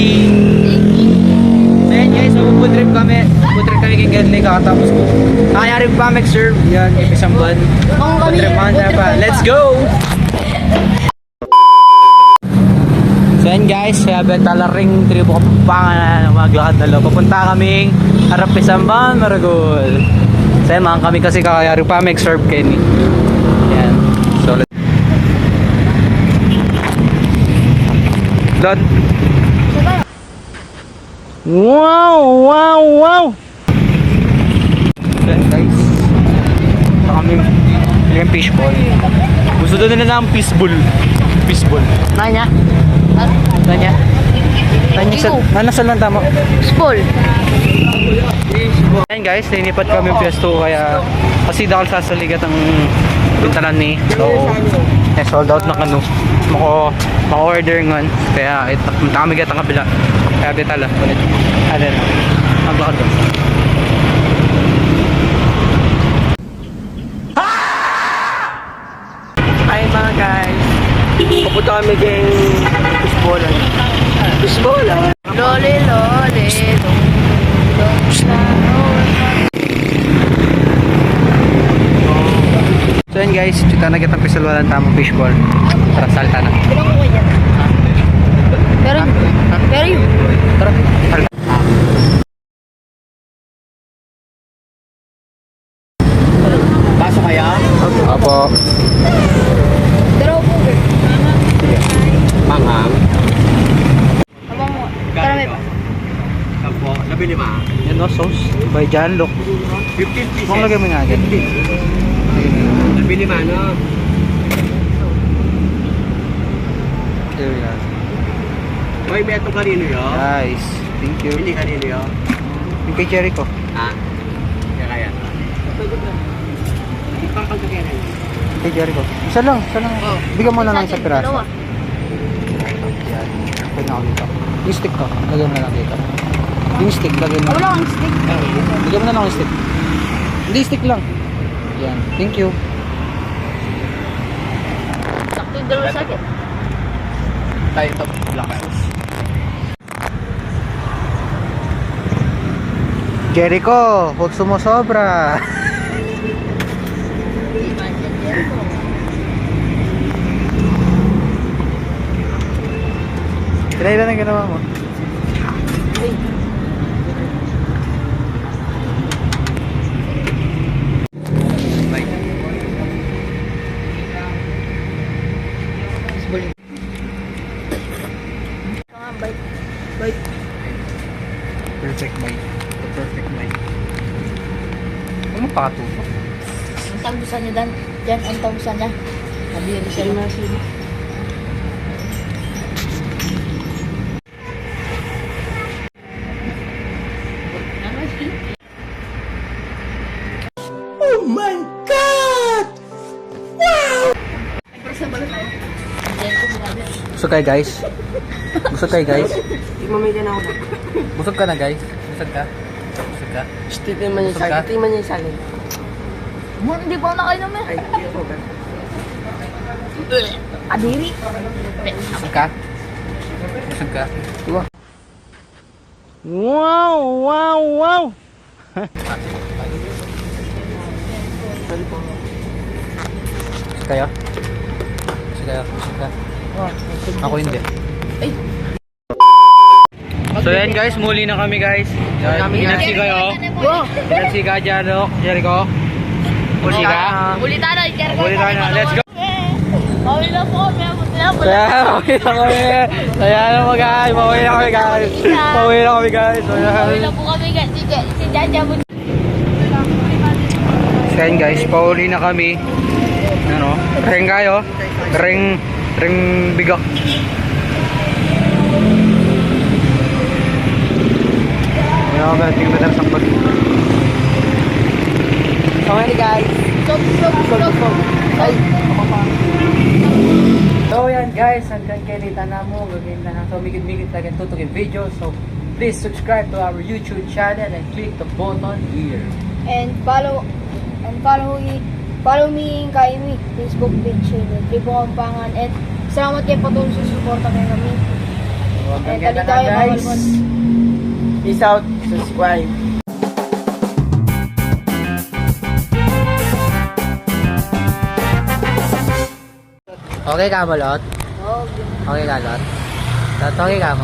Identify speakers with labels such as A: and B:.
A: Lee. So yan guys, so food trip kami. Food trip kami kay Gedley kakatapos ko. Nakayari pa mag-serve. Yan, isang buwan. Food trip man pa. Let's go! So yan guys, kaya betalaring tribo kapangan na maglakad dalo. Papunta kaming harap Pisamban, Maragol. So yan, kami kasi kakayari pa mag-serve Kenny. Yan. So let's Lord. Wow! Okay, guys. Ito kami yung fishball. Gusto doon nila ng fishball.
B: Nanya?
A: Nanya sa... Nasaan lang tama?
B: Fishball.
A: Ayan guys, ninipat kami yung pwesto kaya kasi dahil sasaligat ang pintalan ni. So, sold out na kanu. Mako-order ngon. Kaya punta kami gatang kabila. Kaya bitala ulit. Ano na. Maglakad doon. Hi mga guys. Papunta kami kay Fishballan.
B: Lole.
A: So yun guys, kita na kitang Fishballan tamang fishball. Tara, salta na.
B: Pero yun.
A: Tara, salta. Paso kaya? Opo.
B: Pero po.
A: Panghang.
B: Abang mo. Karami pa.
A: Opo, 15. Yan no, sauce. By John Look. 15 pieces. Kung lagay mo nga agad. 15, no? There we are.
C: May beto kanino yun?
A: Guys, thank you.
C: Hindi kanino yun?
A: Yung kay Jericho.
C: Ha? Kaya. Pangkagkakayan.
A: Kay Jericho. Isa lang. Bigyan mo na lang isang piraso.
B: Dalawa.
A: Yan. Pwede na ako dito. Yung stick to, lagyan mo na lang dito. Yung stick, lagyan mo.
B: Wala kang stick.
A: Lagyan mo na lang yung stick. Hindi, stick lang. Yan. Thank you.
B: Sakto yung dalawa sa akin.
C: Tayo ito. Black Eyes.
A: Jericho, huwag sumusobra. Ilan ang ginawa mo?
B: Bite.
A: Perfect bite. The perfect bite. Ano pakatutok?
B: Ang tagusan niya dyan. Ang tagusan niya. Sabi yun siya naman.
C: Oh my God! Wow!
A: Busog kayo guys? Busog kayo guys?
C: Mamigyan ako na.
A: Busog ka na guys? Busog ka?
C: Stiti man yung salin. Stiti man yung salin.
B: Hindi pa ako nakainom eh.
C: Ay, hindi ako ba?
B: Adiri.
A: Busog ka? Busog ka? Diba? Wow! Busog kayo? Busog ka? Ako hindi.
B: Ay.
A: So yan guys, muli na kami guys. Inagsi kayo. Inagsi ka Jericho. Muli ka.
B: Ulitan na.
A: Muli ka na. Let's go.
B: Mawin na po.
A: Kaya naman guys. Mawin na kami guys.
B: Mawin na po kami guys. Si Jaja mo.
A: So yan guys, pauli na kami. Ano? Ring kayo. Ring bigak. Ayan ako, tingnan na sa pag. Okay guys.
B: Stop. Ay.
A: So yan guys, hanggang kinita na mo, gagawin na so migit-migit na ganito tutukin video. So please subscribe to our YouTube channel and click the button here.
B: And follow me kay mi Facebook page, Tribo Kampangan, and salamat kay patuloy sa suporta kay kami.
C: hanggang
B: dali
C: na
B: tayo, mga
C: guys.
B: Balbon.
C: Peace out. Subscribe.
A: Okay ka mo, Lot?
B: Oo,
A: Okay ka, Lot? Lot, okay ka mo?